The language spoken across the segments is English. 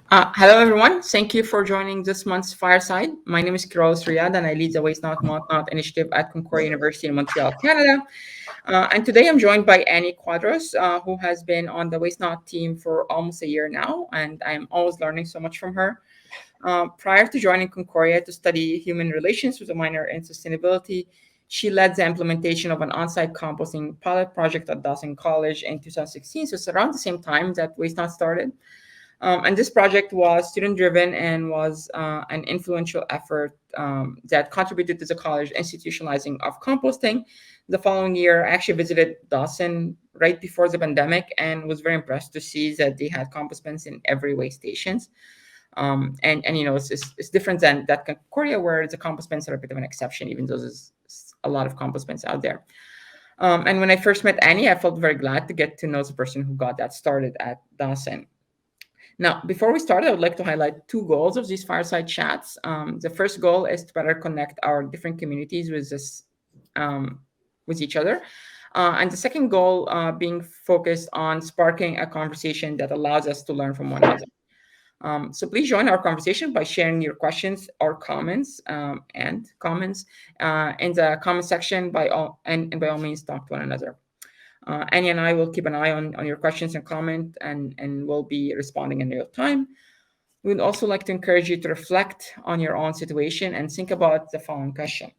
Hello, everyone. Thank you for joining this month's Fireside. My name is Kiros Riyad, and I lead the Waste Not Not initiative at Concordia University in Montreal, Canada. And today I'm joined by Annie Quadros, who has been on the Waste Not team for almost a year now, and I'm always learning so much from her. Prior to joining Concordia to study human relations with a minor in sustainability, she led the implementation of an on-site composting pilot project at Dawson College in 2016. So it's around the same time that Waste Not started. And this project was student driven and was an influential effort that contributed to the college institutionalizing of composting. The following year, I actually visited Dawson right before the pandemic and was very impressed to see that they had compost bins in every way stations. And it's different than that Concordia where the compost bins are a bit of an exception, even though there's a lot of compost bins out there. And when I first met Annie, I felt very glad to get to know the person who got that started at Dawson. Now, before we start, I would like to highlight two goals of these fireside chats. The first goal is to better connect our different communities um, with each other, and the second goal being focused on sparking a conversation that allows us to learn from one another. So please join our conversation by sharing your questions or comments in the comment section. And by all means, talk to one another. Annie and I will keep an eye on your questions and comment, and we'll be responding in real time. We would also like to encourage you to reflect on your own situation and think about the following question.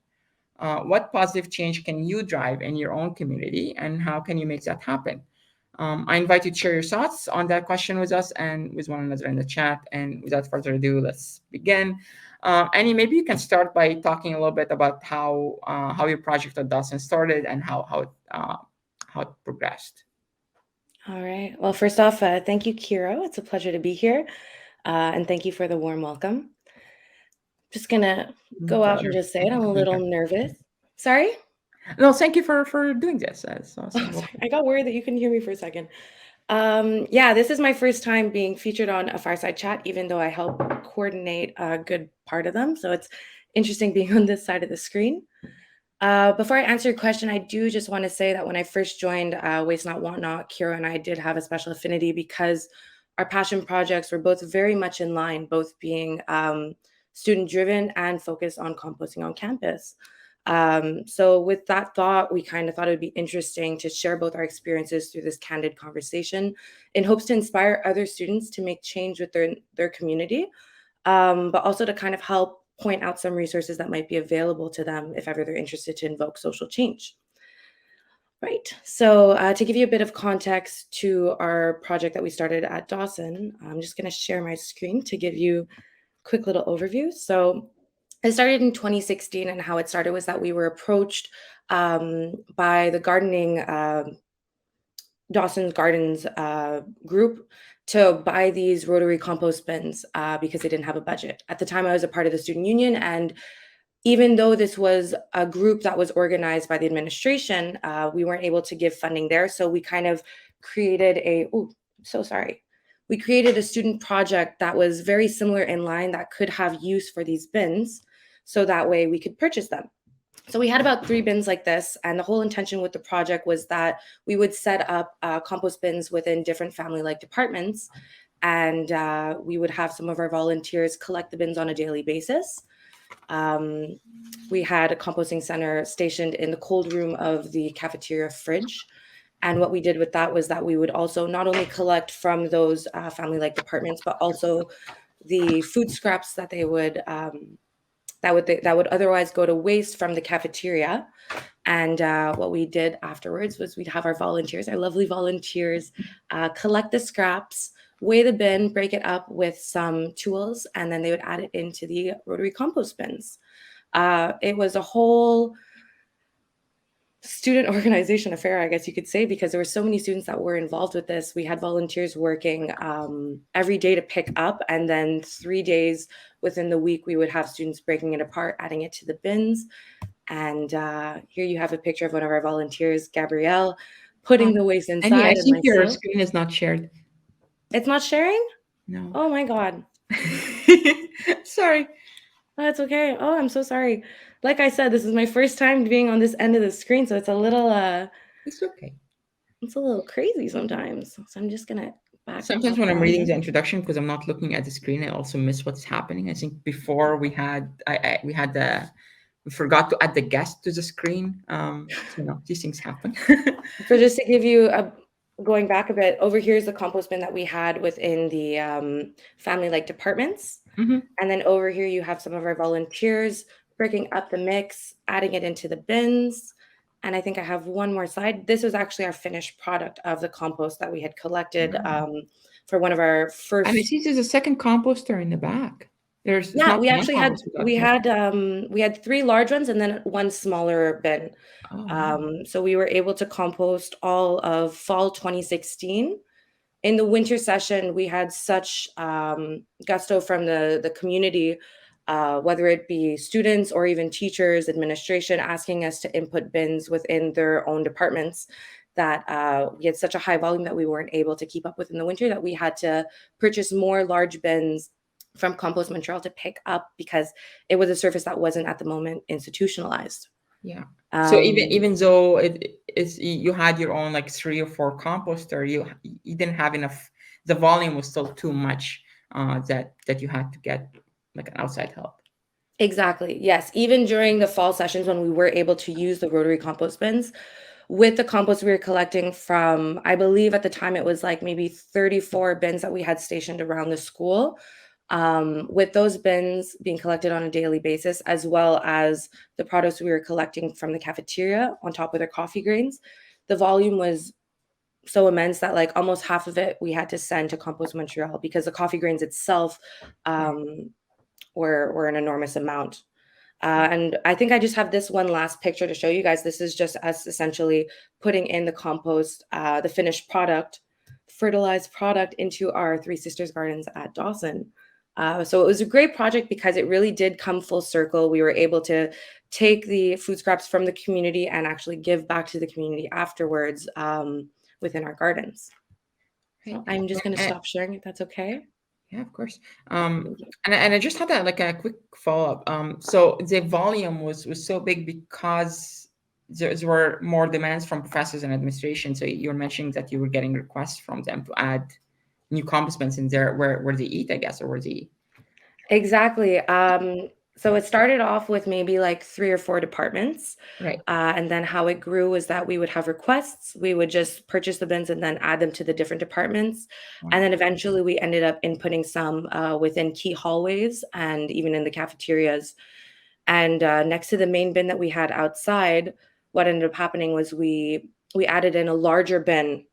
What positive change can you drive in your own community, and how can you make that happen? I invite you to share your thoughts on that question with us and with one another in the chat. And without further ado, let's begin. Annie, maybe you can start by talking a little bit about how your project at Dawson started and how it progressed. All right. Well, first off, thank you, Kiro. It's a pleasure to be here. And thank you for the warm welcome. Just going to go out and Pleasure. just say it. Thank you I'm for a being little here. nervous. Sorry? No, thank you for doing this. It's Oh, awesome. sorry. I got worried that you couldn't hear me for a second. Yeah, this is my first time being featured on a Fireside Chat, even though I help coordinate a good part of them. So it's interesting being on this side of the screen. Before I answer your question, I do just want to say that when I first joined Waste Not Want Not, Kira and I did have a special affinity because our passion projects were both very much in line, both being student driven and focused on composting on campus. So, with that thought, we kind of thought it would be interesting to share both our experiences through this candid conversation in hopes to inspire other students to make change with their community, but also to kind of help point out some resources that might be available to them if ever they're interested to invoke social change. Right. So, to give you a bit of context to our project that we started at Dawson, I'm just going to share my screen to give you a quick little overview. So, it started in 2016, and how it started was that we were approached by the gardening Dawson's Gardens group to buy these rotary compost bins because they didn't have a budget. At the time, I was a part of the student union, and even though this was a group that was organized by the administration, we weren't able to give funding there. So we kind of created so sorry. We created a student project that was very similar in line that could have use for these bins. So that way we could purchase them. So we had about 3 bins like this, and the whole intention with the project was that we would set up compost bins within different family-like departments, and we would have some of our volunteers collect the bins on a daily basis. Um, we had a composting center stationed in the cold room of the cafeteria fridge. And what we did with that was that we would also not only collect from those family-like departments, but also the food scraps that they would that would otherwise go to waste from the cafeteria. And what we did afterwards was we'd have our volunteers, our lovely volunteers, collect the scraps, weigh the bin, break it up with some tools, and then they would add it into the rotary compost bins. It was a whole student organization affair, I guess you could say, because there were so many students that were involved with this. We had volunteers working every day to pick up, and then 3 days within the week, we would have students breaking it apart, adding it to the bins. And here you have a picture of one of our volunteers, Gabrielle, putting the waste Annie, I inside, and think your myself. screen is not shared. It's not sharing? No. Oh my God. Sorry. Oh, it's okay. Oh, I'm so sorry. Like I said, this is my first time being on this end of the screen, so it's a little It's okay. it's a little crazy sometimes. So I'm just gonna back Sometimes up when I'm on reading the it. introduction, because I'm not looking at the screen, I also miss what's happening. I think before we had the we forgot to add the guest to the screen. So these things happen. So just to give you a going back a bit, over here is the compost bin that we had within the family like departments. Hmm. And then over here you have some of our volunteers breaking up the mix, adding it into the bins. And I think I have one more slide. This was actually our finished product of the compost that we had collected for one of our And I first. see there's a second composter in the back. It's Yeah, not we one actually had compost we got here. we had three large ones and then one smaller bin. Oh, wow. So we were able to compost all of fall 2016. In the winter session, we had such gusto from the community, whether it be students or even teachers, administration, asking us to input bins within their own departments, that we had such a high volume that we weren't able to keep up with in the winter, that we had to purchase more large bins from Compost Montreal to pick up because it was a service that wasn't at the moment institutionalized. Yeah. So Um, even though it is you had your own like 3 or 4 composter, you didn't have enough. The volume was still too much that you had to get like an outside help. Exactly. Yes. Even during the fall sessions when we were able to use the rotary compost bins, with the compost we were collecting from, I believe at the time it was like maybe 34 bins that we had stationed around the school. With those bins being collected on a daily basis, as well as the products we were collecting from the cafeteria on top of their coffee grains, the volume was so immense that like almost half of it we had to send to Compost Montreal because the coffee grains itself Yeah. um, were an enormous amount. And I think I just have this one last picture to show you guys. This is just us essentially putting in the compost, the finished product, fertilized product into our Three Sisters Gardens at Dawson. So it was a great project because it really did come full circle. We were able to take the food scraps from the community and actually give back to the community afterwards within our gardens. Right. So I'm just going to And, stop sharing if that's okay. yeah, of course. Thank you. And I just had like a quick follow up. So the volume was so big because there were more demands from professors and administration. So you were mentioning that you were getting requests from them to add new compartments in there where they eat, I guess, or where they Exactly. So it started off with maybe like three or four departments. right. And then how it grew was that we would have requests. We would just purchase the bins and then add them to the different departments. And Wow. then eventually we ended up inputting some within key hallways and even in the cafeterias. And next to the main bin that we had outside, what ended up happening was we added in a larger bin,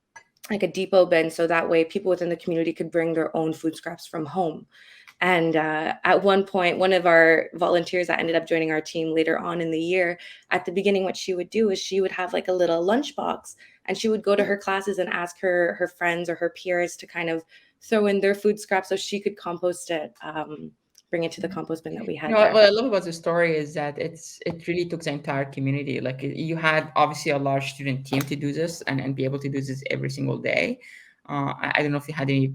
like a depot bin, so that way people within the community could bring their own food scraps from home. And at one point, one of our volunteers that ended up joining our team later on in the year, at the beginning, what she would do is she would have like a little lunchbox and she would go to her classes and ask her friends or her peers to kind of throw in their food scraps so she could compost it, bring it to the compost bin that we You know had there. what I love about the story is that it really took the entire community. Like you had obviously a large student team to do this and be able to do this every single day. I don't know if you had any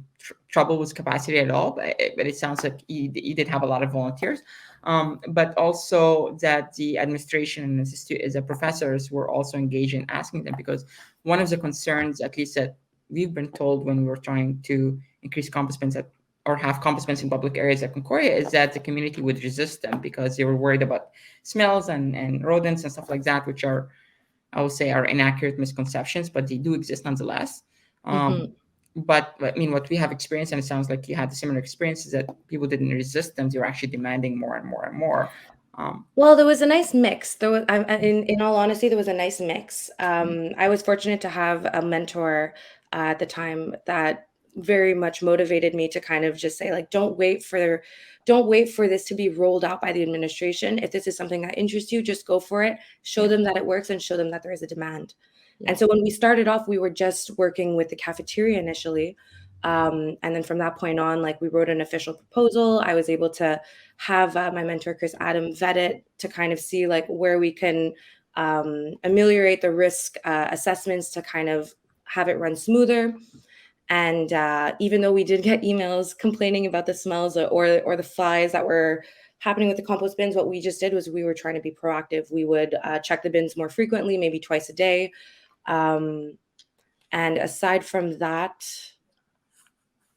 trouble with capacity at all, but it sounds like you did have a lot of volunteers. But also that the administration and the professors were also engaged in asking them because one of the concerns, at least that we've been told when we were trying to increase compost bins at or have compost in public areas at Concordia is that the community would resist them because they were worried about smells and rodents and stuff like that, which are, I would say, are inaccurate misconceptions, but they do exist nonetheless. Mhm. But I mean, what we have experienced, and it sounds like you had a similar experience, is that people didn't resist them; they were actually demanding more and more and more. Um, Well, there was a nice mix. There was, in all honesty, there was a nice mix. I was fortunate to have a mentor at the time that very much motivated me to kind of just say, like, don't wait for this to be rolled out by the administration. If this is something that interests you, just go for it. Show yeah, them that it works and show them that there is a demand. yeah, And so when we started off, we were just working with the cafeteria initially. And then from that point on, like we wrote an official proposal. I was able to have my mentor Chris Adam vet it to kind of see like where we can ameliorate the risk assessments to kind of have it run smoother. And even though we did get emails complaining about the smells or the flies that were happening with the compost bins, what we just did was we were trying to be proactive. We would check the bins more frequently, maybe twice a day. Um, and aside from that,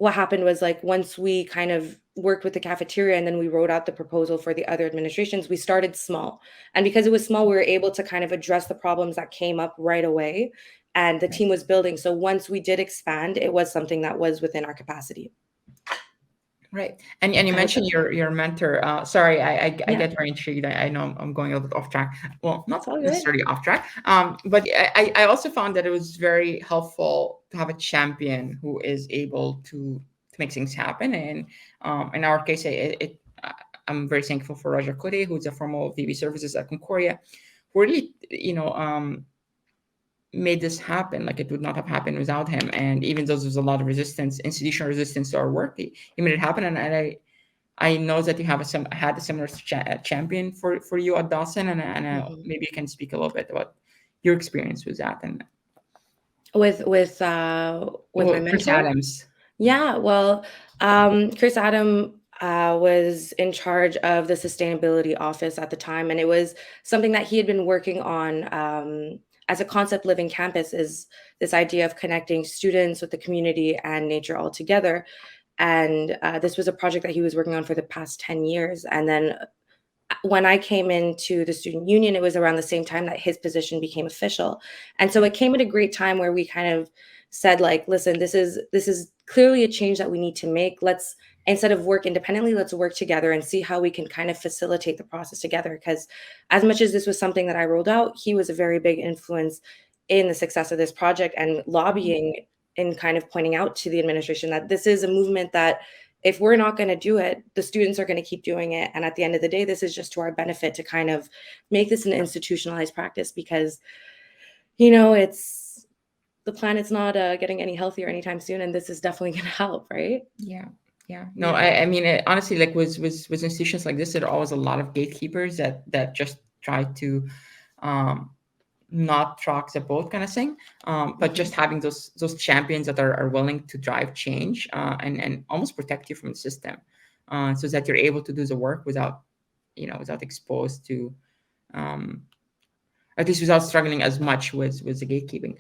what happened was, like, once we kind of worked with the cafeteria and then we wrote out the proposal for the other administrations, we started small. And because it was small, we were able to kind of address the problems that came up right away, and the Right. team was building. So once we did expand, it was something that was within our capacity. Right. And you I hope mentioned that your mentor. Sorry, I Yeah, get very intrigued. I know I'm going a little bit off track. Well, it's not all good. necessarily off track. But I also found that it was very helpful to have a champion who is able to make things happen. And in our case, I'm very thankful for Raja Kode, who's a former VP services at Concordia, who really, made this happen. Like, it would not have happened without him. And even though there's a lot of resistance, institutional resistance to our work, he made it happen. And I know that you have had a similar champion for you at Dawson, and Mhm. maybe you can speak a little bit about your experience with that. And With my well, Chris mentor? Adams. Yeah, well, Chris Adam was in charge of the sustainability office at the time, and it was something that he had been working on as a concept living campus, is this idea of connecting students with the community and nature all together. And this was a project that he was working on for the past 10 years. And then when I came into the student union, it was around the same time that his position became official. And so it came at a great time where we kind of said, like, listen, this is clearly a change that we need to make. Let's, instead of work independently, let's work together and see how we can kind of facilitate the process together. Because as much as this was something that I rolled out, he was a very big influence in the success of this project and lobbying and kind of pointing out to the administration that this is a movement that, if we're not going to do it, the students are going to keep doing it. And at the end of the day, this is just to our benefit to kind of make this an institutionalized practice, because, it's, the planet's not getting any healthier anytime soon. And this is definitely going to help, right? Yeah. Yeah. No, Yeah. I mean, honestly, like, with institutions like this, there are always a lot of gatekeepers that just try to um, not rock the boat, kind of thing. But Mhm. just having those champions that are willing to drive change, and almost protect you from the system, so that you're able to do the work without, without exposed to, um, at least without struggling as much with the gatekeeping.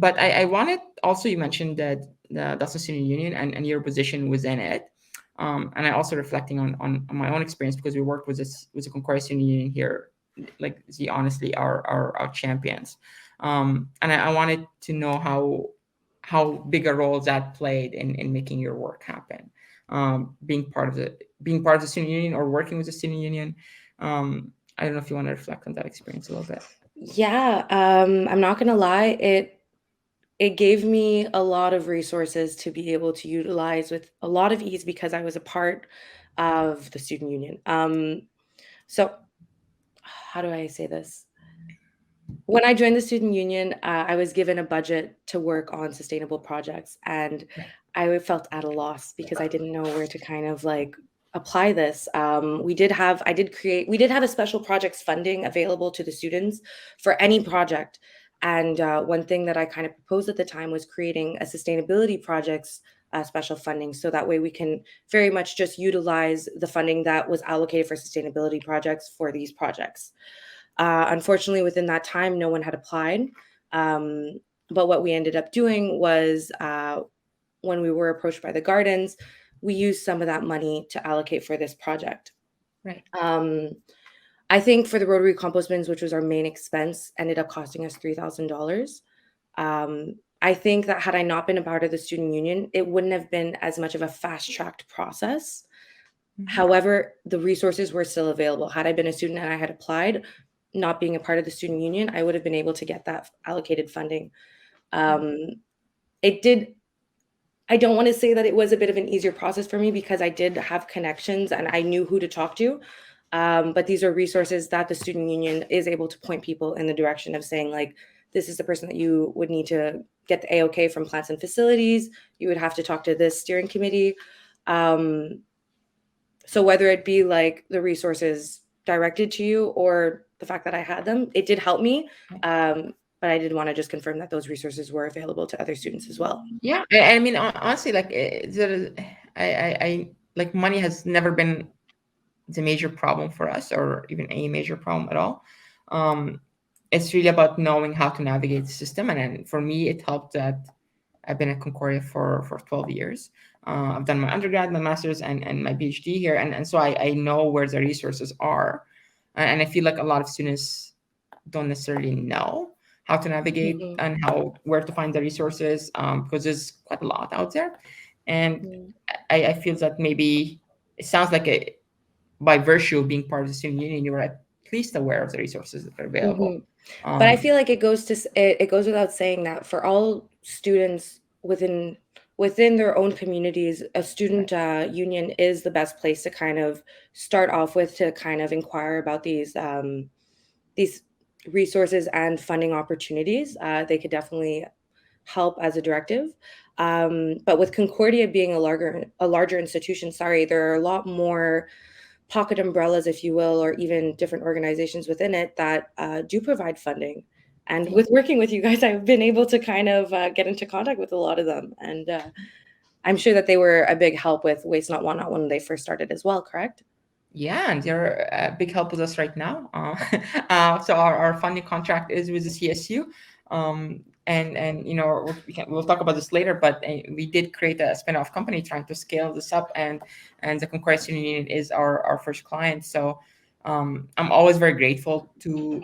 But I wanted also, you mentioned that that's the senior union, and your position within it. And I also reflecting on my own experience, because we worked with the Concordia Senior Union here, like, the honestly our champions. And I wanted to know how big a role that played in making your work happen. Being part of the senior union or working with the senior union. I don't know if you want to reflect on that experience a little bit. Yeah. I'm not going to lie. It gave me a lot of resources to be able to utilize with a lot of ease because I was a part of the student union. So how do I say this? When I joined the student union, I was given a budget to work on sustainable projects, and Right. I felt at a loss because I didn't know where to kind of like apply this. We did have a special projects funding available to the students for any project. And one thing that I kind of proposed at the time was creating a sustainability projects special funding. So that way we can very much just utilize the funding that was allocated for sustainability projects for these projects. Unfortunately, within that time, no one had applied. Um, but what we ended up doing was, when we were approached by the gardens, we used some of that money to allocate for this project. Right. Um, I think for the rotary compost bins, which was our main expense, ended up costing us $3,000. I think that had I not been a part of the student union, it wouldn't have been as much of a fast tracked process. Mhm. However, the resources were still available. Had I been a student and I had applied, not being a part of the student union, I would have been able to get that allocated funding. Right. Um, it did. I don't want to say that it was a bit of an easier process for me because I did have connections and I knew who to talk to. But these are resources that the student union is able to point people in the direction of saying, like, this is the person that you would need to get the AOK from plants and facilities. You would have to talk to this steering committee. Um, so whether it be like the resources directed to you or the fact that I had them, it did help me. Right. But I did want to just confirm that those resources were available to other students as well. Yeah. I mean, honestly, like, I like, money has never been the major problem for us, or even a major problem at all. Um, it's really about knowing how to navigate the system, and then for me, it helped that I've been at Concordia for 12 years. I've done my undergrad, my master's, and my PhD here, and so I know where the resources are, and I feel like a lot of students don't necessarily know how to navigate Mhm. and how where to find the resources, because there's quite a lot out there, and Mm. I feel that maybe it sounds like by virtue of being part of the student union, you were at least aware of the resources that are available. Mhm. But I Um, feel like it goes without saying that for all students within their own communities, a student union is the best place to kind of start off with, to kind of inquire about these resources and funding opportunities. They could definitely help as a directive. But with Concordia being a larger institution, sorry, there are a lot more pocket umbrellas, if you will, or even different organizations within it that do provide funding. And yeah. with working with you guys, I've been able to kind of get into contact with a lot of them. And I'm sure that they were a big help with Waste Not Want Not when they first started as well, correct? Yeah, and they're a big help with us right now. So our funding contract is with the CSU, and we'll talk about this later. But we did create a spin-off company trying to scale this up, and the Concordia Student Union is our first client. So I'm always very grateful to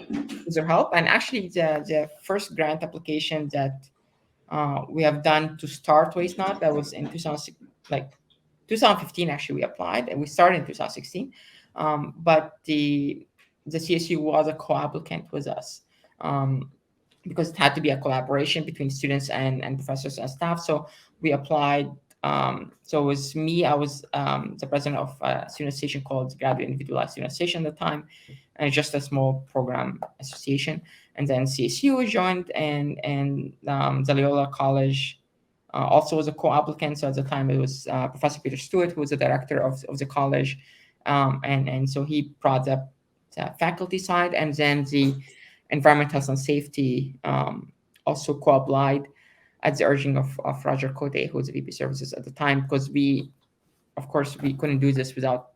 their help. And actually, the first grant application that we have done to start Waste Not, that was in 2006, like 2015. Actually, we applied and we started in 2016, but the CSU was a co-applicant with us, um, because it had to be a collaboration between students and professors and staff. So we applied. So it was me. I was the president of a student association called Graduate Individualized Student Association at the time, and it's just a small program association. And then CSU joined, and the Loyola College also was a co-applicant. So at the time, it was Professor Peter Stewart, who was the director of the college, and so he brought up the faculty side, and then the environmental health and safety also co-applied at the urging of Roger Cote, who was the VP Services at the time, because of course, we couldn't do this without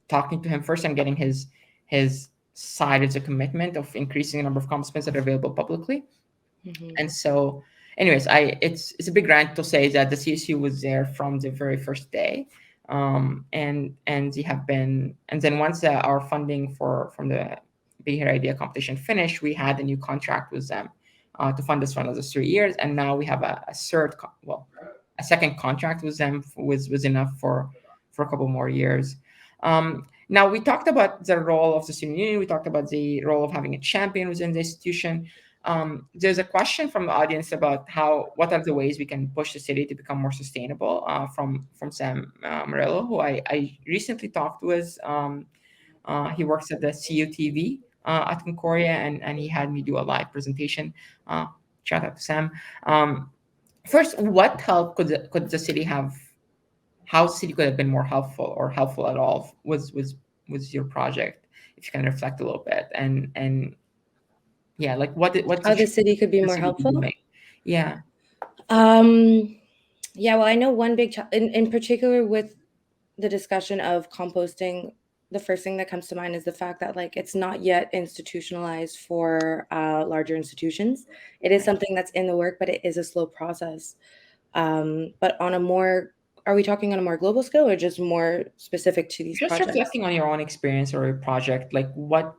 talking to him first and getting his side of the commitment of increasing the number of comp spends that are available publicly. Mm-hmm. And so, anyways, it's a big grant to say that the CSU was there from the very first day, and they have been. And then once our funding from the Be Here Idea competition finished, we had a new contract with them to fund us for another 3 years, and now we have a second contract with them was enough for a couple more years. Now we talked about the role of the student union. We talked about the role of having a champion within the institution. There's a question from the audience about what are the ways we can push the city to become more sustainable, from Sam Morello, who I recently talked with. He works at the CUTV at Concordia, and he had me do a live presentation. Uh, Shout out to Sam. First, what help could the city have? How the city could have been more helpful or helpful at all was your project? If you can reflect a little bit, and yeah, like what How the should city could be the more city be helpful? doing? Yeah, Um, yeah, well, I know one in particular with the discussion of composting, the first thing that comes to mind is the fact that like it's not yet institutionalized for larger institutions. It is right. something that's in the work, but it is a slow process. But are we talking on a more global scale or just more specific to these Just projects? reflecting on your own experience or your project, like what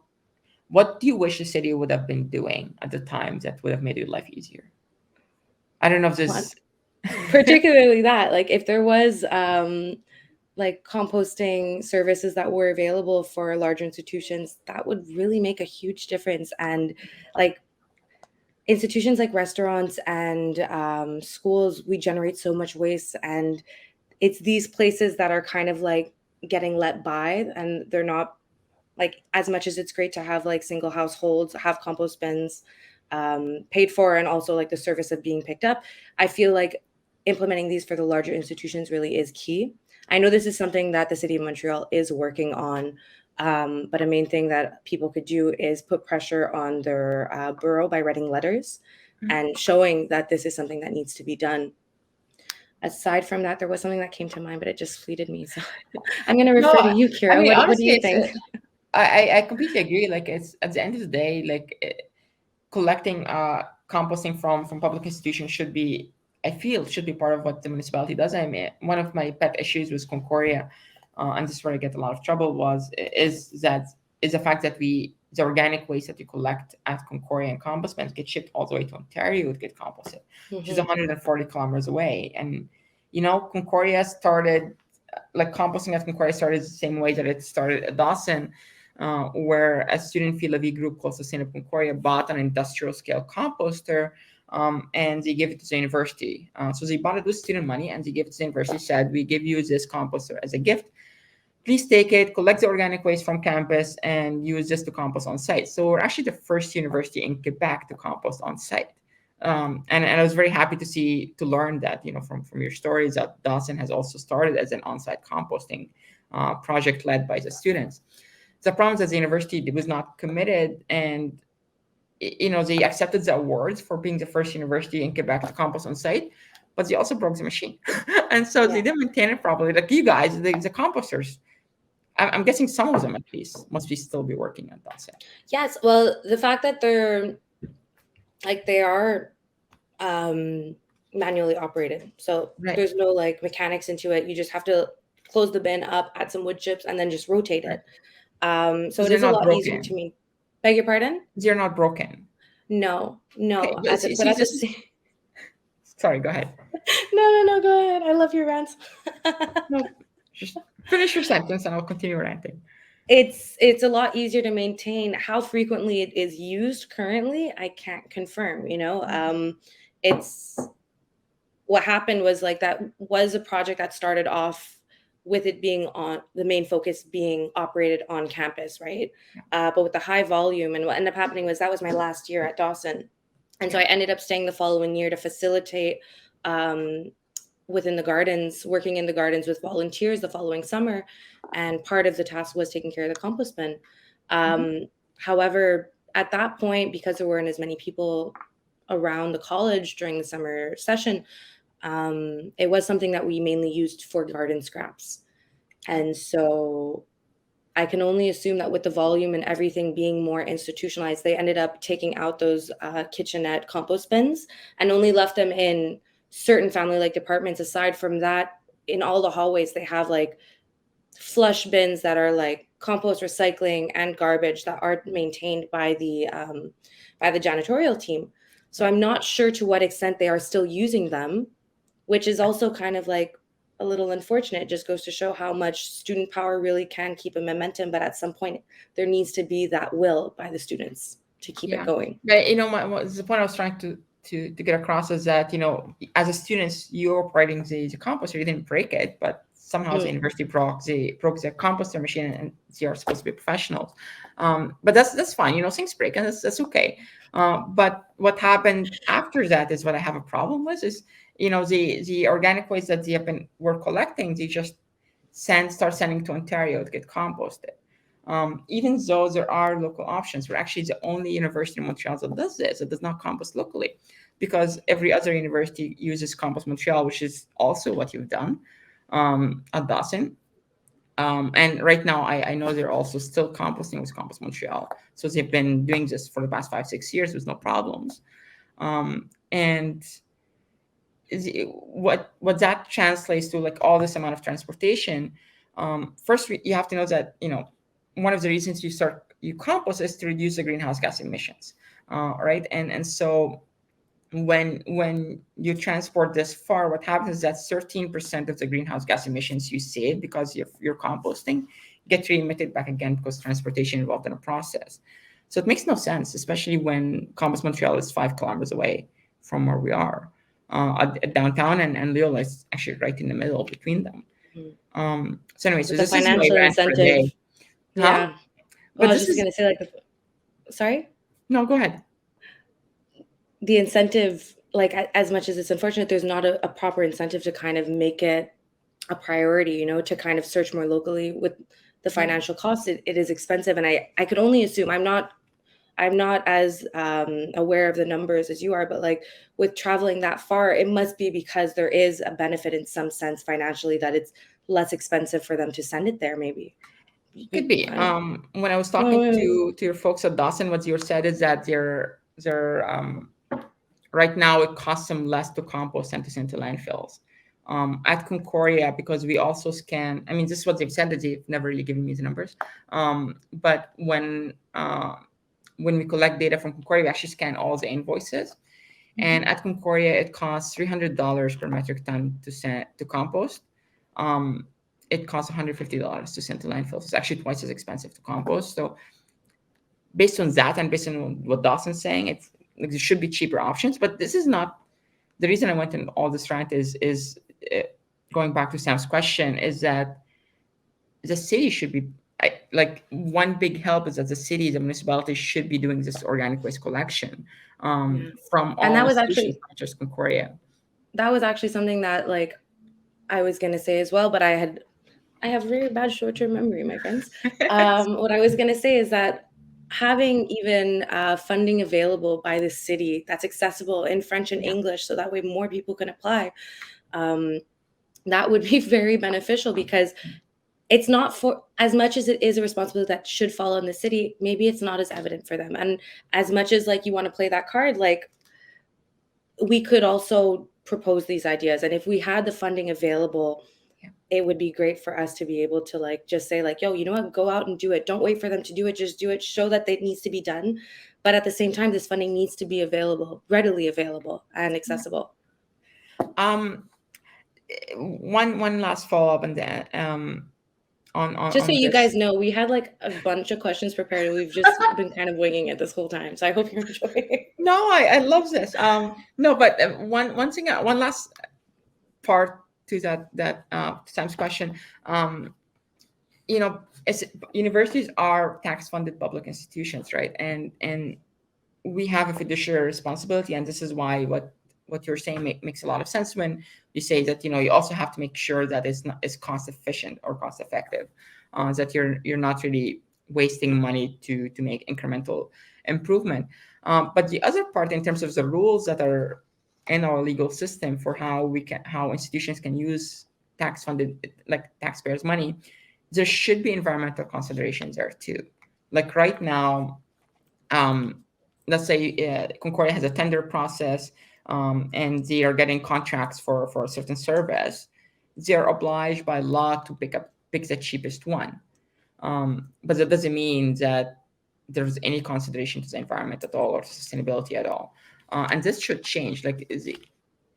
do you wish the city would have been doing at the time that would have made your life easier? I don't know if Well, this. particularly that, like if there was like composting services that were available for large institutions, that would really make a huge difference. And like institutions like restaurants and schools, we generate so much waste, and it's these places that are kind of like getting let by, and they're not, like, as much as it's great to have like single households have compost bins paid for, and also like the service of being picked up, I feel like implementing these for the larger institutions really is key. I know this is something that the city of Montreal is working on, but a main thing that people could do is put pressure on their borough by writing letters and showing that this is something that needs to be done. Aside from that, there was something that came to mind, but it just fleeted me. So I'm going to No, refer to you, I Kira. mean What do honestly, you think? I completely agree. Like it's at the end of the day, like collecting composting from public institutions should be I feel should be part of what the municipality does. I mean, one of my pet issues with Concordia, and this is where I get a lot of trouble, is the fact that the organic waste that you collect at Concordia and compost bins get shipped all the way to Ontario to get composted, which is Mhm. 140 kilometers away. And Concordia started, like, composting at Concordia started the same way that it started at Dawson, where a student field of group called Sustain Concordia bought an industrial scale composter, and they gave it to the university. So they bought it with student money and they gave it to the university, said, we give you this composter as a gift. Please take it, collect the organic waste from campus, and use this to compost on site. So we're actually the first university in Quebec to compost on site. And I was very happy to learn that, from your stories, that Dawson has also started as an on-site composting project led by the students. The problem is that the university was not committed, and they accepted the awards for being the first university in Quebec to compost on site, but they also broke the machine, and so they Yeah. didn't maintain it properly. Like you guys, the composters, I'm guessing some of them at least must be still be working at that site. Yes. Well, the fact that they are manually operated, so Right, there's no like mechanics into it. You just have to close the bin up, add some wood chips, and then just rotate right. it. So Because it they're is a not lot easier to broken. me. Beg your pardon? They're not broken. No, Okay, no. but But see, at the this is, same, sorry. Go ahead. no. Go ahead. I love your rants. No, just finish your sentence, and I'll continue ranting. It's a lot easier to maintain. How frequently it is used currently, I can't confirm. It's what happened was like that was a project that started off with it being on the main focus being operated on campus, right? But with the high volume, and what ended up happening was that was my last year at Dawson, and so Okay. I ended up staying the following year to facilitate um, within the gardens, working in the gardens with volunteers the following summer, and part of the task was taking care of the compost bin. Mhm. However, at that point, because there weren't as many people around the college during the summer session, it was something that we mainly used for garden scraps. Okay. And so I can only assume that with the volume and everything being more institutionalized, they ended up taking out those kitchenette compost bins and only left them in certain family like departments. Aside from that, in all the hallways, they have like flush bins that are like compost, recycling, and garbage that are maintained by the janitorial team. So Right. I'm not sure to what extent they are still using them, which is also kind of like a little unfortunate. It just goes to show how much student power really can keep a momentum, but at some point there needs to be that will by the students to keep it Yeah. going. But the point I was trying to get across is that, as a student, you're operating the composter. You didn't break it, but somehow the Mm. university broke the composter machine, and they are supposed to be professionals. But that's fine. Things break, and that's okay. But what happened after that is what I have a problem with. Is the organic waste that were collecting, they just start sending to Ontario to get composted. Even though there are local options, we're actually the only university in Montreal that does this. It does not compost locally, because every other university uses Compost Montreal, which is also what you've done at Dawson. And right now, I know they're also still composting with Compost Montreal. So they've been doing this for the past 5, 6 years with no problems. And what that translates to, like, all this amount of transportation. First, you have to know that one of the reasons you compost is to reduce the greenhouse gas emissions, right? And so when you transport this far, what happens is that 13% of the greenhouse gas emissions you save because you're composting get re-emitted back again because transportation involved in a process. So it makes no sense, especially when Compost Montreal is 5 kilometers away from where we are, at downtown, and Lille is actually right in the middle between them. Mhm. So anyway, so With the this is my financial rant for the incentive, day, huh? yeah. Well, But I was this just is gonna say like, sorry, no, go ahead. the incentive, like as much as it's unfortunate, there's not a proper incentive to kind of make it a priority, to kind of search more locally with the Yeah. financial cost. It is expensive, and I could only assume I'm not as aware of the numbers as you are, but like with traveling that far, it must be because there is a benefit in some sense financially that it's less expensive for them to send it there. Maybe Could be. I don't. When I was Oh, talking wait. to your folks at Dawson, what you said is that their right now it costs them less to compost than to send to landfills. At Concordia, because we also scan, I mean, this is what they've said, that they've never really given me the numbers. But when we collect data from Concordia, we actually scan all the invoices. And at Concordia, it costs $300 per metric ton to send to compost. Um, it costs $150 to send to landfills. It's actually twice as expensive to compost. So based on that and based on what Dawson's saying, it's like, there should be cheaper options. But this is not the reason I went in all this rant. Is going back to Sam's question, is that the city should be like, one big help is that the city, the municipality should be doing this organic waste collection Yeah. from And all institutions, not just Concordia. that was actually something that like I was gonna say as well, but I have very bad short-term memory, my friends. What I was gonna say is that having even funding available by the city that's accessible in French and Yeah. English, so that way more people can apply, um, that would be very beneficial, because it's not, for as much as it is a responsibility that should fall on the city, maybe it's not as evident for them. And as much as like you want to play that card, like we could also propose these ideas. And if we had the funding available, Yeah. it would be great for us to be able to like just say like, yo, you know what, go out and do it. Don't wait for them to do it. Just do it. Show that it needs to be done. But at the same time, this funding needs to be available, readily available and accessible. Um, one last follow up on that. Just so On you this. guys know, we had like a bunch of questions prepared and we've just been kind of winging it this whole time. So I hope you're enjoying. No, I love this. No, but one thing, one last part to that Sam's question. You know, as universities are tax funded public institutions, right? And we have a fiduciary responsibility, and this is why what you're saying makes a lot of sense when you say that, you know, you also have to make sure that it's not is cost efficient or cost effective, that you're not really wasting money to make incremental improvement. But the other part, in terms of the rules that are in our legal system for how institutions can use tax funded, like taxpayers' money, there should be environmental considerations there too. Like right now, um, let's say Concordia has a tender process, and they are getting contracts for a certain service. They are obliged by law to pick the cheapest one. But that doesn't mean that there's any consideration to the environment at all or sustainability at all. And this should change. Like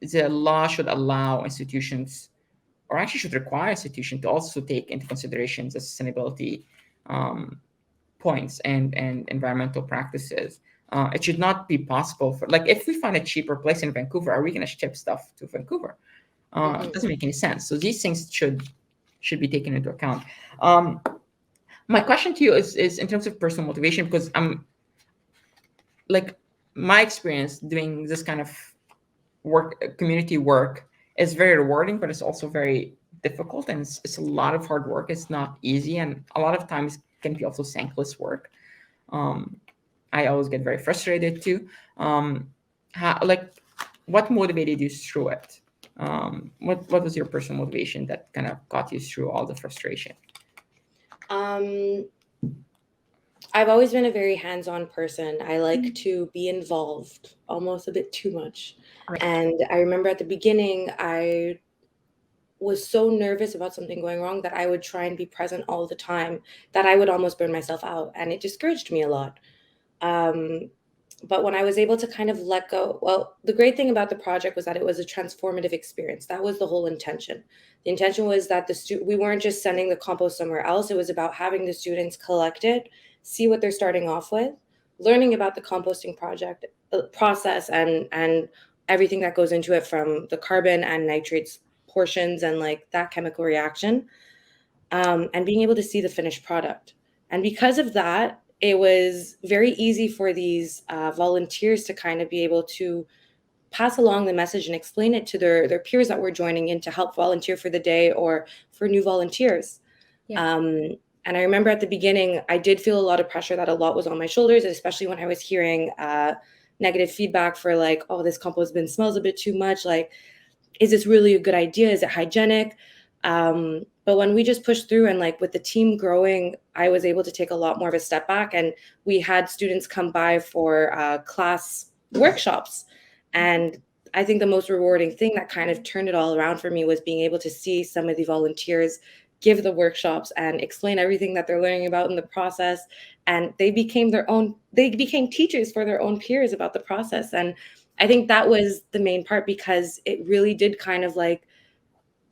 the law should allow institutions, or actually should require institutions, to also take into consideration the sustainability um, points and environmental practices. It should not be possible for, like, if we find a cheaper place in Vancouver, are we going to ship stuff to Vancouver? It doesn't make any sense. So these things should be taken into account. My question to you is in terms of personal motivation, because I'm like, my experience doing this kind of work, community work, is very rewarding, but it's also very difficult, and it's a lot of hard work. It's not easy, and a lot of times can be also thankless work. Um, I always get very frustrated too. Like, what motivated you through it? What was your personal motivation that kind of got you through all the frustration? Um, I've always been a very hands-on person. I like to be involved almost a bit too much. Right. And I remember at the beginning, I was so nervous about something going wrong that I would try and be present all the time, that I would almost burn myself out. And it discouraged me a lot. Um, but when I was able to kind of let go, well, the great thing about the project was that it was a transformative experience. That was the whole intention. The intention was that we weren't just sending the compost somewhere else. It was about having the students collect it, see what they're starting off with, learning about the composting project process and everything that goes into it, from the carbon and nitrates portions and like that chemical reaction, and being able to see the finished product. And because of that, it was very easy for these volunteers to kind of be able to pass along the message and explain it to their peers that were joining in to help volunteer for the day or for new volunteers. Yeah. And I remember at the beginning, I did feel a lot of pressure, that a lot was on my shoulders, especially when I was hearing negative feedback for like, oh, this compost bin smells a bit too much. Like, is this really a good idea? Is it hygienic? But when we just pushed through, and like with the team growing, I was able to take a lot more of a step back, and we had students come by for class workshops. And I think the most rewarding thing that kind of turned it all around for me was being able to see some of the volunteers give the workshops and explain everything that they're learning about in the process. And they became teachers for their own peers about the process. And I think that was the main part, because it really did kind of like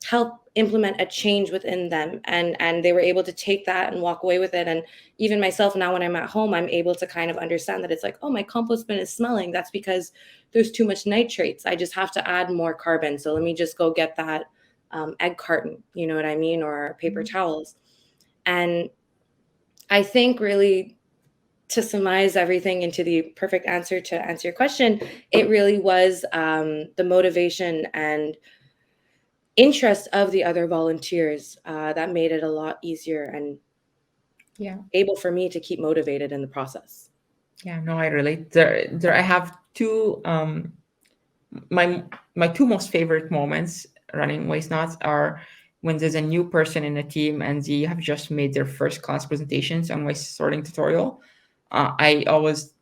help implement a change within them, and they were able to take that and walk away with it. And even myself now, when I'm at home, I'm able to kind of understand that it's like, oh, my compost bin is smelling, that's because there's too much nitrates, I just have to add more carbon, so let me just go get that egg carton, you know what I mean, or paper towels. And I think really, to surmise everything into the perfect answer to answer your question, it really was the motivation and interest of the other volunteers that made it a lot easier and Yeah. able for me to keep motivated in the process. Yeah, no, I relate. There I have two my my two most favorite moments running Waste Knots are when there's a new person in the team and they have just made their first class presentations on waste sorting tutorial. I always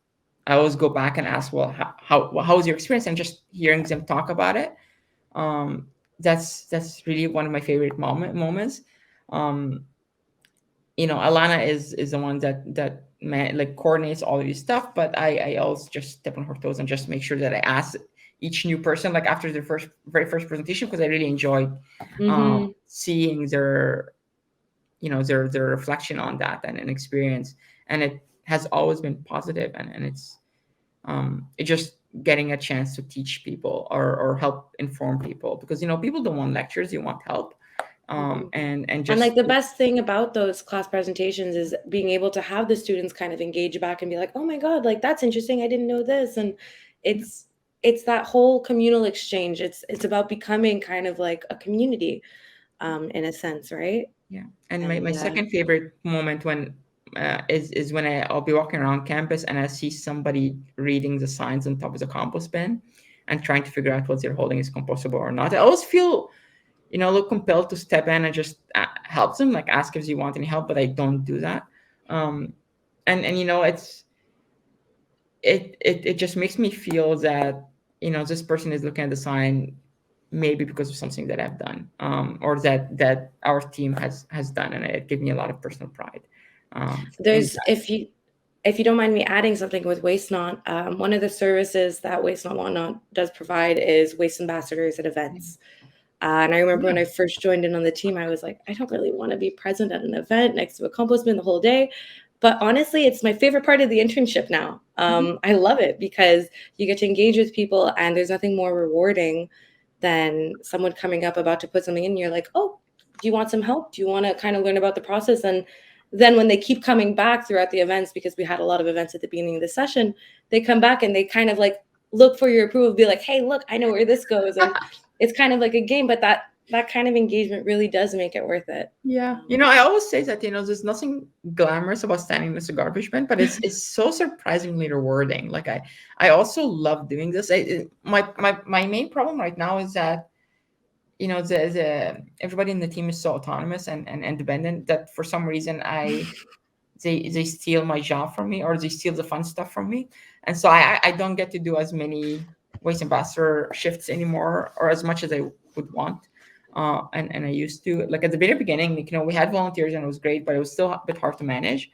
go back and ask, well, how was your experience? And just hearing them talk about it, um, that's really one of my favorite moments. Um, Alana is the one that like coordinates all of these stuff, but I always just step on her toes and just make sure that I ask each new person like after their very first presentation, because I really enjoyed Mm-hmm. seeing their reflection on that and an experience, and it has always been positive, and it just getting a chance to teach people or help inform people, because people don't want lectures, you want help, Mm-hmm. and And just like the best thing about those class presentations is being able to have the students kind of engage back and be like, oh my God, like that's interesting, I didn't know this. And it's it's that whole communal exchange. It's about becoming kind of like a community, in a sense, right? yeah. And my And second favorite moment is when I'll be walking around campus and I see somebody reading the signs on top of the compost bin and trying to figure out what they're holding is compostable or not. I always feel a little compelled to step in and just help them, like ask if they want any help, but I don't do that. um and it just makes me feel that this person is looking at the sign maybe because of something that I've done, or that our team has done, and it gives me a lot of personal pride. And there's if you don't mind me adding something with Waste Not, one of the services that Waste Not Whatnot does provide is waste ambassadors at events. And I remember when yeah. I first joined in on the team, I was like, I don't really want to be present at an event next to a compost bin the whole day. But honestly, it's my favorite part of the internship now. Mhm. I love it because you get to engage with people, and there's nothing more rewarding than someone coming up about to put something in. You're like, oh, do you want some help? Do you want to kind of learn about the process? And then when they keep coming back throughout the events, because we had a lot of events at the beginning of the session, they come back and they kind of like look for your approval, be like, hey, look, I know where this goes. And it's kind of like a game, but that kind of engagement really does make it worth it. Yeah, I always say that there's nothing glamorous about standing next to garbage bin, but it's so surprisingly rewarding. Like I also love doing this. My main problem right now is that the everybody in the team is so autonomous and independent that for some reason they steal my job from me, or they steal the fun stuff from me, and so I don't get to do as many waste ambassador shifts anymore, or as much as I would want. And I used to, like at the very beginning, we had volunteers and it was great, but it was still a bit hard to manage.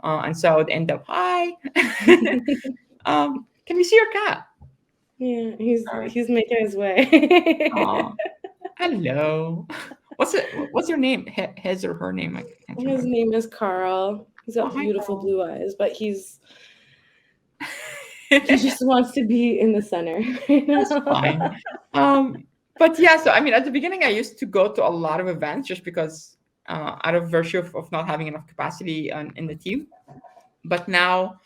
And so I would end up, hi, can we see your cat? Yeah, Sorry. he's making his way. Oh, hello. What's your name? His or her name? I can't His remember. name is Carl. He's Oh, got hi, beautiful Carl. blue eyes, but he just wants to be in the center right That's now. fine. Um, but yeah, so I mean, at the beginning, I used to go to a lot of events just because, out of virtue of not having enough capacity in the team. But now,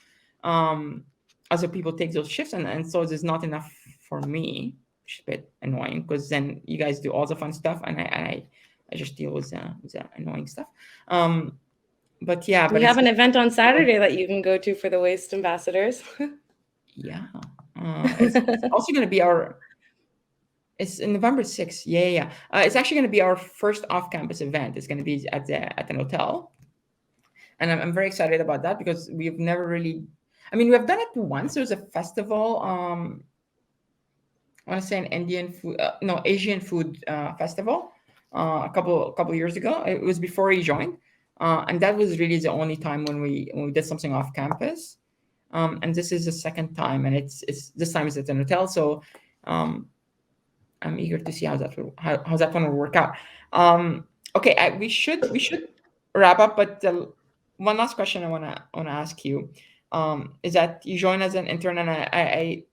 um, other people take those shifts, and so there's not enough for me, which is a bit annoying because then you guys do all the fun stuff, and I just deal with the annoying stuff. Um, but yeah, We but have it's an event on Saturday that you can go to for the waste ambassadors. yeah, it's also going to be our. It's in November 6th. Yeah, yeah, yeah. It's actually going to be our first off-campus event. It's going to be at an hotel, and I'm very excited about that because we've never really. I mean, we have done it once. There was a festival. I want to say an Indian food, no, Asian food festival a couple years ago. It was before he joined, and that was really the only time when we did something off campus. And this is the second time, and it's this time is at an hotel. So um, I'm eager to see how that one will work out. Okay, we should wrap up, but the one last question I wanna ask you is that you joined as an intern, and I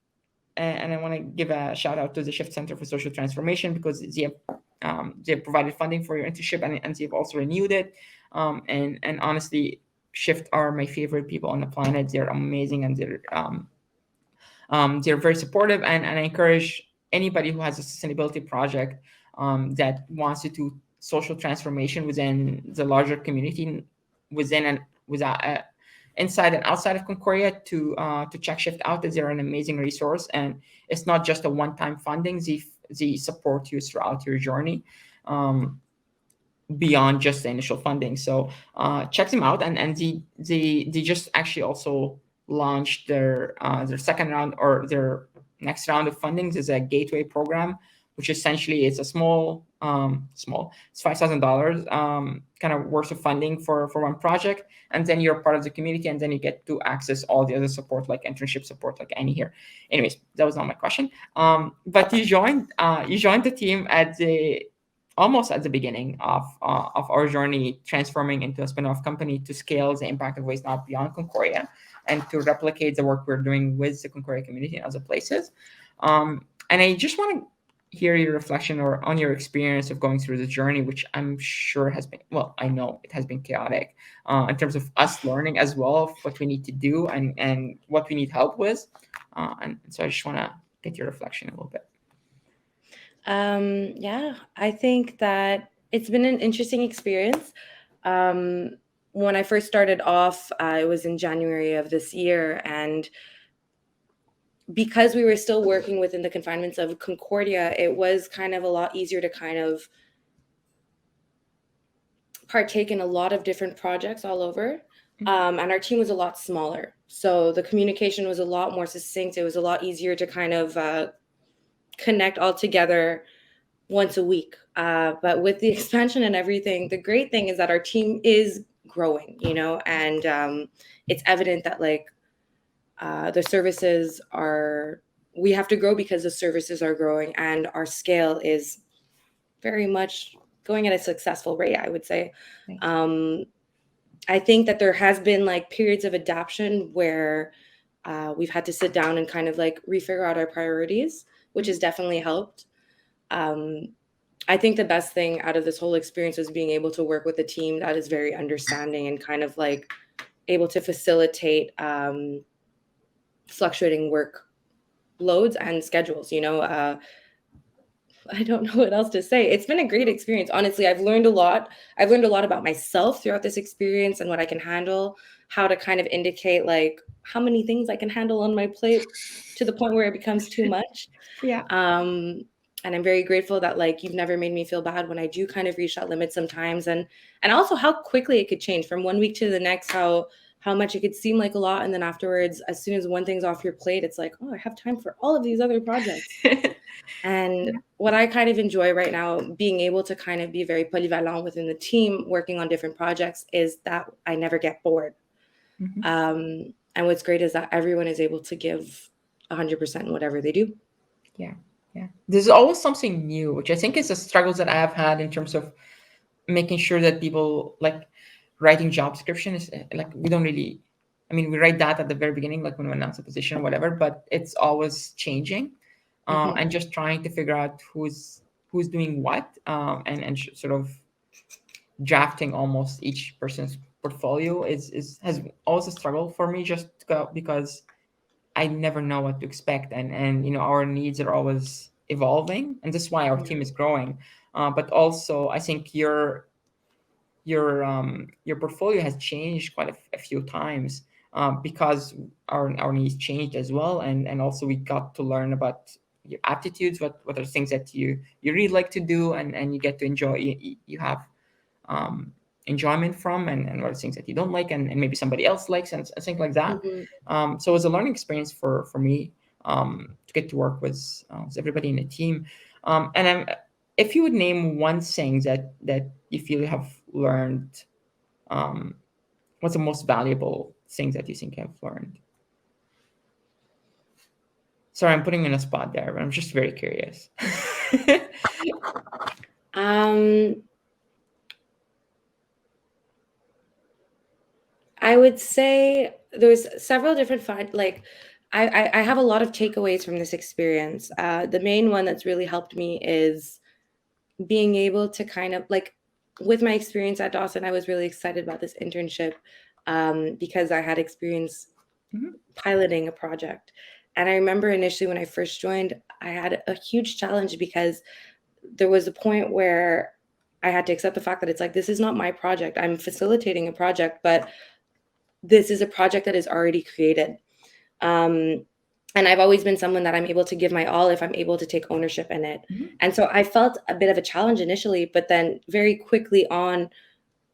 want to give a shout out to the Shift Center for Social Transformation because they have provided funding for your internship, and they've also renewed it. And honestly, Shift are my favorite people on the planet. They're amazing, and they're very supportive, and I encourage anybody who has a sustainability project that wants to do social transformation within the larger community, within and without inside and outside of Concordia, to check Shift out, as they're an amazing resource, and it's not just a one-time funding. They support you throughout your journey. Beyond just the initial funding. So check them out, and they just actually also launched their second round, or their next round of fundings is a gateway program, which essentially is a small, it's $5,000 kind of worth of funding for one project, and then you're part of the community, and then you get to access all the other support, like internship support, like any here. Anyways, that was not my question. But you joined the team at the almost at the beginning of our journey, transforming into a spin-off company to scale the impact of waste not beyond Concordia, and to replicate the work we're doing with the Concordia community in other places. And I just want to hear your reflection or on your experience of going through the journey, which I'm sure has been, well, I know it has been chaotic in terms of us learning as well of what we need to do, and what we need help with. And so I just want to get your reflection a little bit. Yeah, I think that it's been an interesting experience. Um, when I first started off, it was in January of this year, and because we were still working within the confinements of Concordia, it was kind of a lot easier to kind of partake in a lot of different projects all over. And our team was a lot smaller. So the communication was a lot more succinct. It was a lot easier to kind of connect all together once a week. But with the expansion and everything, the great thing is that our team is growing, and it's evident that the services are, we have to grow because the services are growing, and our scale is very much going at a successful rate, I would say. I think that there has been periods of adaptation where we've had to sit down and kind of refigure out our priorities, which has definitely helped. I think the best thing out of this whole experience was being able to work with a team that is very understanding and kind of able to facilitate fluctuating work loads and schedules. I don't know what else to say. It's been a great experience. Honestly, I've learned a lot. I've learned a lot about myself throughout this experience and what I can handle, how to kind of indicate how many things I can handle on my plate to the point where it becomes too much. Yeah. And I'm very grateful that you've never made me feel bad when I do kind of reach that limit sometimes, and also how quickly it could change from one week to the next, how much it could seem like a lot, and then afterwards, as soon as one thing's off your plate, it's like, oh, I have time for all of these other projects. And what I kind of enjoy right now, being able to kind of be very polyvalent within the team, working on different projects, is that I never get bored. And what's great is that everyone is able to give 100% in whatever they do. Yeah. There's always something new, which I think is the struggles that I have had in terms of making sure that people writing job description is we don't really, I mean, we write that at the very beginning, when we announce a position or whatever, but it's always changing, and just trying to figure out who's doing what, and sort of drafting almost each person's portfolio has always a struggle for me, just because I never know what to expect, and our needs are always evolving, and that's why our team is growing. But also, I think your portfolio has changed quite a few times, because our needs changed as well, and also we got to learn about your aptitudes, what are things that you really like to do, and you get to enjoy, you have enjoyment from, and what are things that you don't like, and maybe somebody else likes, and things like that. So it was a learning experience for me, to get to work with everybody in the team. And if you would name one thing that you feel you have learned, um, what's the most valuable thing that you think you have learned? Sorry, I'm putting you in a spot there, but I'm just very curious. Um, I would say there's several different I have a lot of takeaways from this experience. The main one that's really helped me is being able to kind of like with my experience at Dawson, I was really excited about this internship because I had experience Mhm. piloting a project. And I remember initially when I first joined, I had a huge challenge because there was a point where I had to accept the fact that it's like, this is not my project. I'm facilitating a project, but this is a project that is already created. Um, and I've always been someone that I'm able to give my all if I'm able to take ownership in it. Mhm. And so I felt a bit of a challenge initially, but then very quickly on,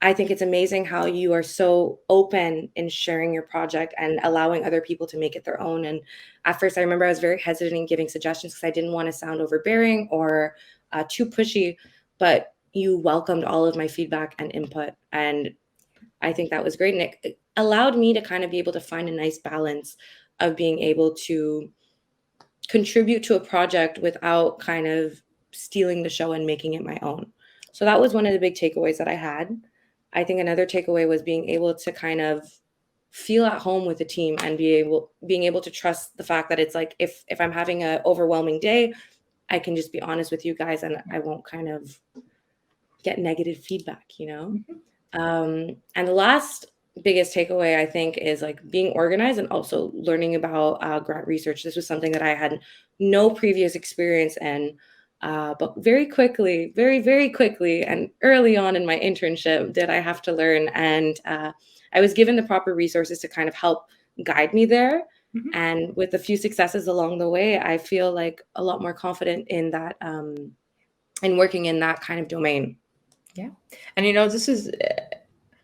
I think it's amazing how you are so open in sharing your project and allowing other people to make it their own. And at first, I remember I was very hesitant in giving suggestions because I didn't want to sound overbearing or too pushy, but you welcomed all of my feedback and input. And I think that was great. And it allowed me to kind of be able to find a nice balance of being able to contribute to a project without kind of stealing the show and making it my own. So that was one of the big takeaways that I had. I think another takeaway was being able to kind of feel at home with the team and being able to trust the fact that it's like if I'm having a overwhelming day, I can just be honest with you guys and I won't kind of get negative feedback, you know? Mhm. And the last biggest takeaway I think is like being organized and also learning about grant research. This was something that I had no previous experience in, but very quickly, very quickly, and early on in my internship, did I have to learn. And I was given the proper resources to kind of help guide me there. Mhm. And with a few successes along the way, I feel like a lot more confident in that, in working in that kind of domain. Yeah. And this is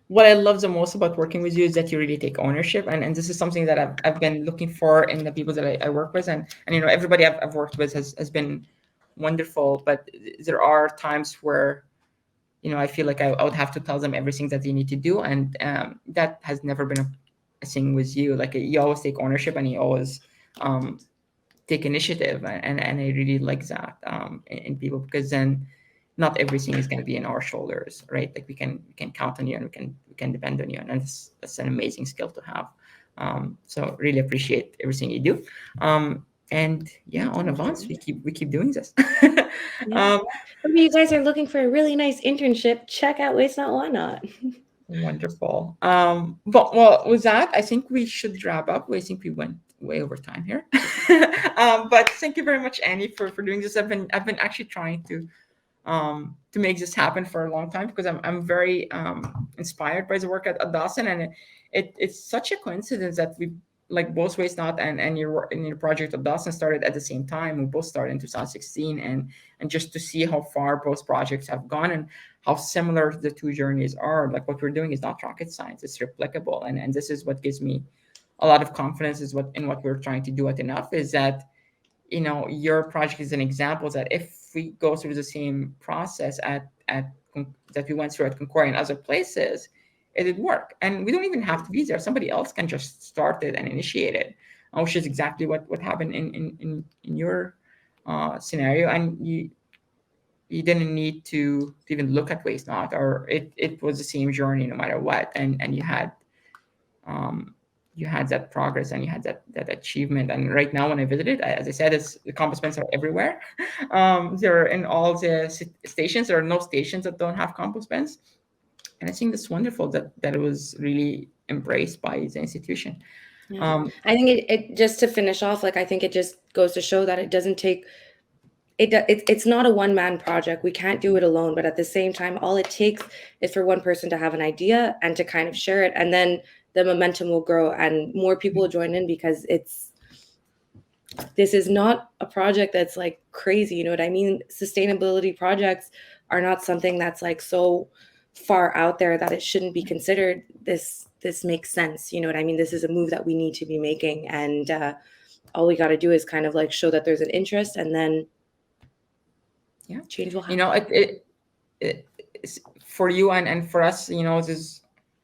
what I love the most about working with you is that you really take ownership. And this is something that I've been looking for in the people that I work with. And everybody I've worked with has been wonderful. But there are times where, I feel like I would have to tell them everything that they need to do. And that has never been a thing with you. Like you always take ownership and you always um, take initiative. And I really like that in people because then not everything is going to be in our shoulders, right? Like we can count on you and we can depend on you, and that's an amazing skill to have. So really appreciate everything you do. And yeah, on Thank advance, you. we keep doing this. Yeah. um, Maybe you guys are looking for a really nice internship. Check out Waste Not, Why Not. Wonderful. But well, with that, I think we should wrap up. I think we went way over time here. But thank you very much, Annie, for doing this. I've been actually trying to make this happen for a long time because I'm very inspired by the work at Dawson, and it's such a coincidence that we like both Waste Not and your project at Dawson started at the same time. We both started in 2016, and just to see how far both projects have gone and how similar the two journeys are. Like what we're doing is not rocket science; it's replicable, and this is what gives me a lot of confidence is what in what we're trying to do at Enough is that your project is an example that if we go through the same process that we went through at Concord and other places, it would work. And we don't even have to be there. Somebody else can just start it and initiate it, which is exactly what happened in your scenario. And you didn't need to even look at Waste Not, or it was the same journey no matter what. And um, you had that progress and you had that achievement. And right now, when I visited, as I said, the compost bins are everywhere. They're in all the stations. There are no stations that don't have compost bins, and I think that's wonderful that it was really embraced by the institution. Yeah. Um, I think it just to finish off, like I think it just goes to show that it doesn't take it's not a one man project. We can't do it alone, but at the same time, all it takes is for one person to have an idea and to kind of share it, and then the momentum will grow and more people will join in because this is not a project that's like crazy, you know what I mean? Sustainability projects are not something that's like so far out there that it shouldn't be considered. This makes sense, you know what I mean? This is a move that we need to be making, and all we got to do is kind of like show that there's an interest, and then Yeah, change will you happen. know, it's for you and for us, this,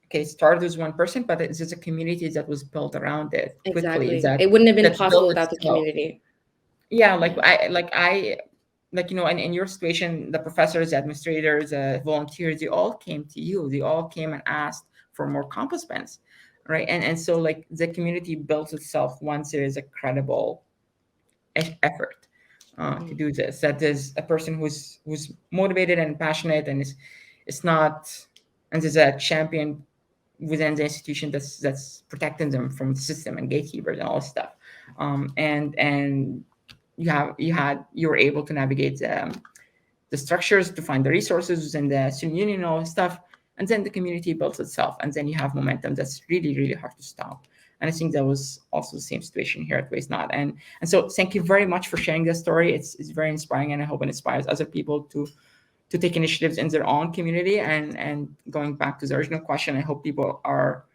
okay, it started as one person, but it's just a community that was built around it quickly, Exactly. It wouldn't have been that built possible without the itself. community. Yeah, Yeah. in your situation, the professors, the administrators, volunteers, they all came to you. They all came and asked for more compost bins, right? And so like the community builds itself once there is a credible effort to Mm. do this. That is a person who's motivated and passionate, and is not, and is a champion within the institution that's protecting them from the system and gatekeepers and all this stuff. And you were able to navigate the structures to find the resources and the student union and all this stuff, and then the community builds itself, and then you have momentum that's really really hard to stop. And I think that was also the same situation here at Waste Not. And so thank you very much for sharing this story. It's very inspiring, and I hope it inspires other people to take initiatives in their own community. And going back to the original question, I hope people are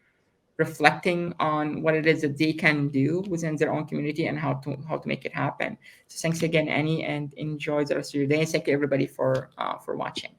reflecting on what it is that they can do within their own community and how to make it happen. So thanks again, Annie, and enjoy the rest of your day. Thank you everybody for watching.